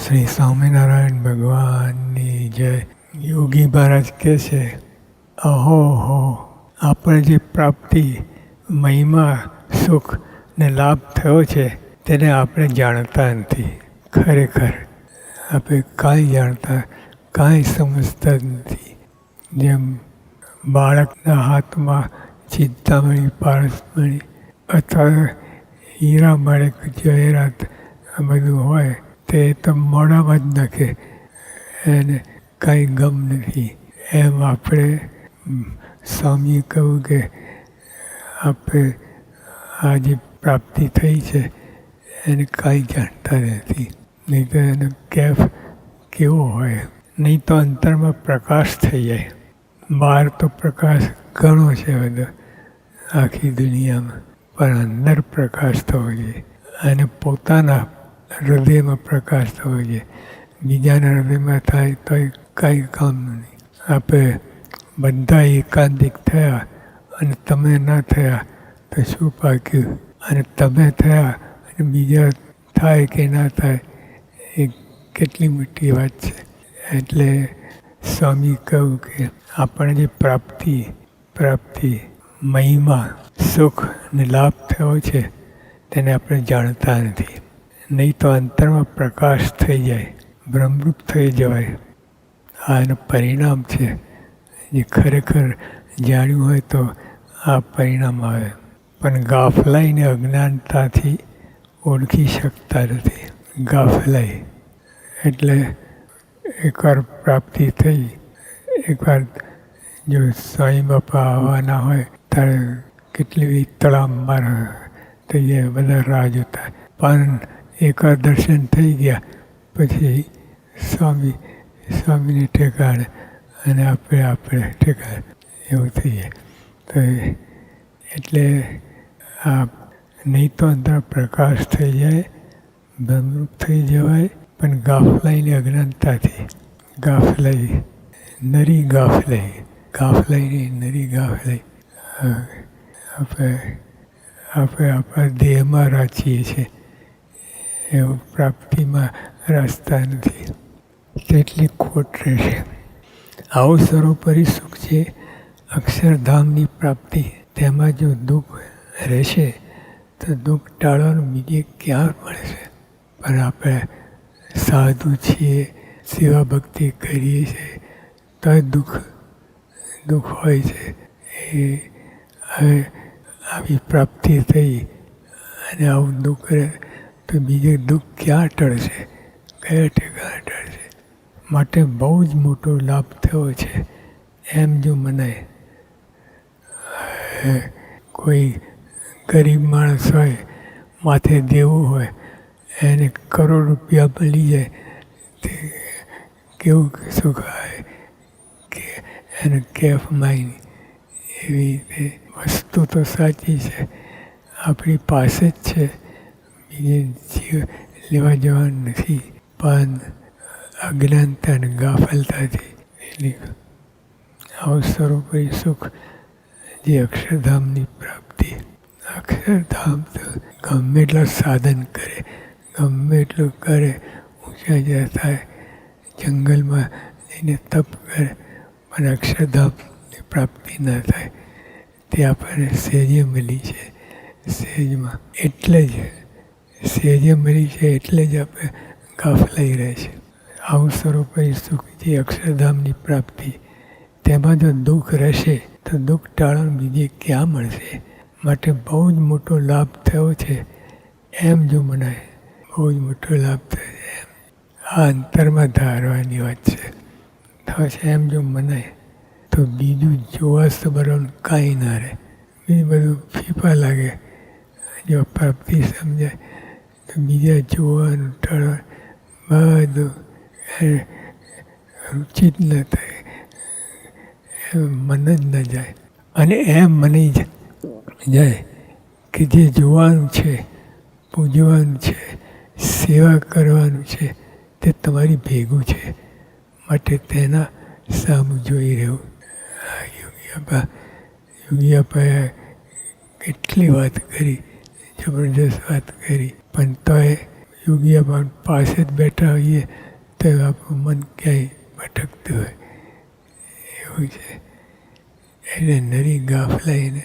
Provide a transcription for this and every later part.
શ્રી સ્વામિનારાયણ ભગવાનની જય. યોગી મહારાજ કહે છે, અહો હો, આપણે જે પ્રાપ્તિ, મહિમા, સુખ ને લાભ થયો છે તેને આપણે જાણતા નથી. ખરેખર આપણે કાંઈ જાણતા, કાંઈ સમજતા જ નથી. જેમ બાળકના હાથમાં ચિંતામણી, પારસમણી અથવા હીરા માણેક જવેરાત આ બધું હોય તે તો મોઢામાં જ નાખે, એને કાંઈ ગમ નથી. એમ આપણે સ્વામીએ કહ્યું કે આપણે આ જે પ્રાપ્તિ થઈ છે એને કાંઈ જાણતા નથી. નહીં તો એનો કેફ કેવો હોય. નહીં તો અંતરમાં પ્રકાશ થઈ જાય. બહાર તો પ્રકાશ ઘણો છે બધો આખી દુનિયામાં, પણ અંદર પ્રકાશ થવો જોઈએ. અને પોતાના હૃદયમાં પ્રકાશ થવો જોઈએ. બીજાના હૃદયમાં થાય તો એ કાંઈ કામનું નહીં. આપણે બધા એકાંતિક થયા અને તમે ના થયા તો શું પાક્યું? અને તમે થયા અને બીજા થાય કે ના થાય એ કેટલી મોટી વાત છે. એટલે સ્વામી કહ્યું કે આપણે જે પ્રાપ્તિ, મહિમા, સુખ અને લાભ થયો છે તેને આપણે જાણતા નથી. નહીં તો અંતરમાં પ્રકાશ થઈ જાય, બ્રહ્મરૂપ થઈ જવાય. આ એનું પરિણામ છે. જે ખરેખર જાણ્યું હોય તો આ પરિણામ આવે. પણ ગાફલાઈને અજ્ઞાનતાથી ઓળખી શકતા નથી. ગાફલાઈ એટલે એકવાર પ્રાપ્તિ થઈ, એકવાર જો સ્વામી બાપા આવવાના હોય ત્યારે કેટલી બધી તડામાર થઈ જાય, બધા રાહ જોતા. પણ એકવાર દર્શન થઈ ગયા પછી સ્વામીને ઠેકાણે અને આપણે ઠેકાણે એવું થઈ જાય. તો એટલે આ નહીં તો અંદર પ્રકાશ થઈ જાય, બ્રહ્મરૂપ થઈ જવાય, પણ ગાફલાઈને અજ્ઞાનતાથી ગાફલાઈ, નરી ગાફલાઈ, ગાફલાઈની નરી ગાફલાઈ આપણે આપણા દેહમાં રાચીએ છીએ. એવું પ્રાપ્તિમાં રસ્તા નથી. કેટલી ખોટ રહેશે. આવું સર્વોપરી સુખ છે અક્ષરધામની પ્રાપ્તિ. તેમાં જો દુઃખ રહેશે તો દુઃખ ટાળવાનું બીજે ક્યાં મળશે? પણ આપણે સાધુ છીએ, સેવા ભક્તિ કરીએ છીએ તો દુઃખ હોય છે. એ હવે આવી પ્રાપ્તિ થઈ અને આવું દુઃખ રહે તો બીજે દુઃખ ક્યાં ટળશે? કયા ઠેકાણે ટળશે? માટે બહુ જ મોટો લાભ થયો છે એમ જો મનાય. કોઈ ગરીબ માણસ હોય, માથે દેવું હોય, એને કરોડ રૂપિયા મળી જાય તે કેવું સુખ આવે કે એને કેફ માઇન. એવી રીતે વસ્તુ તો સાચી છે, આપણી પાસે જ છે, બીજે લેવા જવાનું નથી. પણ અજ્ઞાનતા અને ગાફલતાથી આવું સર્વોપરી સુખ જે અક્ષરધામની પ્રાપ્તિ. અક્ષરધામ તો ગમે એટલા સાધન કરે, ગમે એટલું કરે, ઊંચા જ્યાં થાય, જંગલમાં જઈને તપ કરે, પણ અક્ષરધામની પ્રાપ્તિ ના થાય. તે આપણને સહેજે મળી છે. સહેજમાં એટલે જ સહેજે મળી છે એટલે જ આપણે ગાફલાઈ રહે છે. આવું સર્વોપરી સુખ જે અક્ષરધામની પ્રાપ્તિ. તેમાં જો દુઃખ રહેશે તો દુઃખ ટાળવાનું બીજે ક્યાં મળશે? માટે બહુ જ મોટો લાભ થયો છે એમ જો મનાય. બહુ જ મોટો લાભ થયો છે એમ. આ અંતરમાં ધારવાની વાત છે. થશે એમ જો મનાય તો બીજું જોવા સમરવાનું કાંઈ ના રહે. બીજું બધું ફીફા લાગે. જો પ્રાપ્તિ સમજાય તો બીજા જોવાનું ટાળવાનું બધું રુચિત ન થાય, મન જ ન જાય. અને એમ મની જાય કે જે જોવાનું છે, પૂજવાનું છે, સેવા કરવાનું છે તે તમારી ભેગું છે. માટે તેના સામું જોઈ રહેવું. યોગી અપાએ કેટલી વાત કરી, જબરજસ્ત વાત કરી, પણ તોય યોગી આપણ પાસે જ બેઠા હોઈએ તો આપણું મન ક્યાંય ભટકતું હોય એવું છે. એને નરી ગાફલાઈને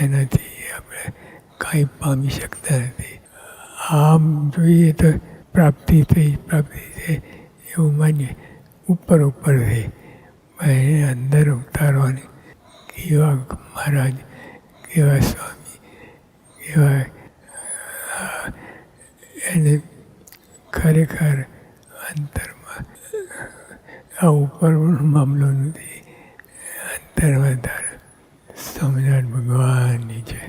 એનાથી આપણે કાંઈ પામી શકતા નથી. આમ જોઈએ તો પ્રાપ્તિ થઈ એવું માનીએ ઉપર ઉપરથી, પણ એને અંદર ઉતારવાની કેવા મહારાજ, કેવા સ્વામી, કેવા એને ખરેખર અંતરમાં આ ઉપરનો મામલો નથી, અંતરમાં તારે સ્વામિનારાયણ ભગવાનની જય.